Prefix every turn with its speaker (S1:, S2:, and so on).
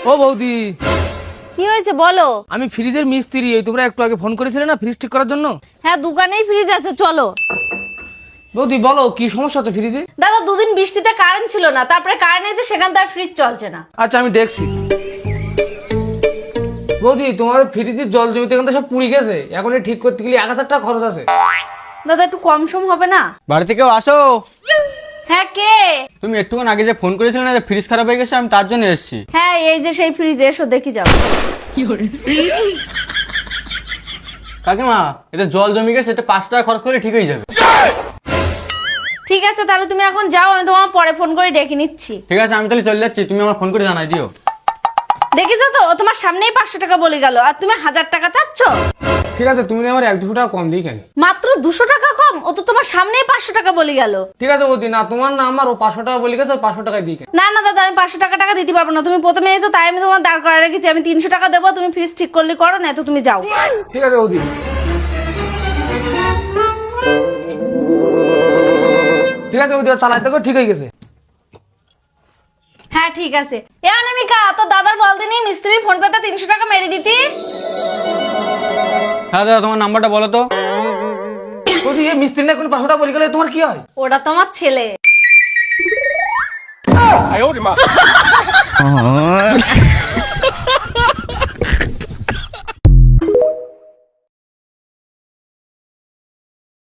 S1: ও বৌদি,
S2: কি হয়েছে বলো।
S1: আমি ফ্রিজের মিস্ত্রি। ওই তোমরা একটু আগে ফোন করেছিলে না ফ্রিজ ঠিক করার জন্য?
S2: হ্যাঁ দোকানেই ফ্রিজ আছে, চলো।
S1: বৌদি বলো কি সমস্যা হচ্ছে ফ্রিজে?
S2: দাদা দুদিন বৃষ্টিতে কারেন্ট ছিল না, তারপরে কারেন্ট এসে সেখান থেকে ফ্রিজ চলছে না।
S1: আচ্ছা আমি দেখছি। বৌদি তোমার ফ্রিজের জল জমিতে এখান থেকে সব পুড়ে গেছে, এখন ঠিক করতে গেলে 1000 টাকা খরচ আছে।
S2: দাদা একটু কম সম হবে না?
S3: বাড়ি থেকেও আসো।
S2: হ্যাঁ কে?
S3: তুমি একটুক্ষণ আগে যে ফোন করেছিলে না যে ফ্রিজ খারাপ হয়ে গেছে, আমি তার জন্য এসেছি।
S2: হ্যাঁ এই যে সেই ফ্রিজ, এসো দেখি যাও।
S3: কাকিমা, এতে জল জমে গেছে, এটা 5 টাকা খরচ করলে ঠিক হয়ে যাবে।
S2: ঠিক আছে তাহলে তুমি এখন যাও, আমি তোমার পরে ফোন করে ডেকে নিচ্ছি।
S3: ঠিক আছে আমি তাহলে চলে যাচ্ছি, তুমি আমার ফোন করে জানাই দিও।
S2: দেখেছো তো, ও তোমার সামনেই 500 টাকা বলে গেল, আর তুমি 1000 টাকা চাচ্ছ।
S1: ঠিক আছে তুমি আমার 1-2 টাকা কম দিই কেন?
S2: মাত্র 200 টাকা কম? ও তো তোমার সামনেই 500 টাকা বলে গেল।
S1: ঠিক আছে বৌদি, না তোমার না আমার, ও 500 টাকা বলে গেছে, ওই 500 টাকায় দিই কেন?
S2: না না দাদা, আমি 500 টাকা দিতে পারবো না। তুমি প্রথমে এসো তাই আমি তোমার দাঁড় করা রেখেছি। আমি 300 টাকা দেবো, তুমি ফ্রিজ ঠিক করলে করো, না তো তুমি যাও।
S1: ঠিক আছে বৌদি। ঠিক আছে বৌদি, চালাইতে গো ঠিক হয়ে গেছে।
S2: হ্যাঁ ঠিক আছে। এ অনামিকা, তোর দাদার বল দিনি মিস্ত্রির ফোন পেতে 300 টাকা মেরে দিতি।
S3: হ্যাঁ দাদা, তোমার নাম্বারটা বলো তো।
S1: বৌদি এই মিস্ত্রি না কোনো 500 টাকা বলে গেলে তোমার কি হয়?
S2: ওটা তোমার ছেলে।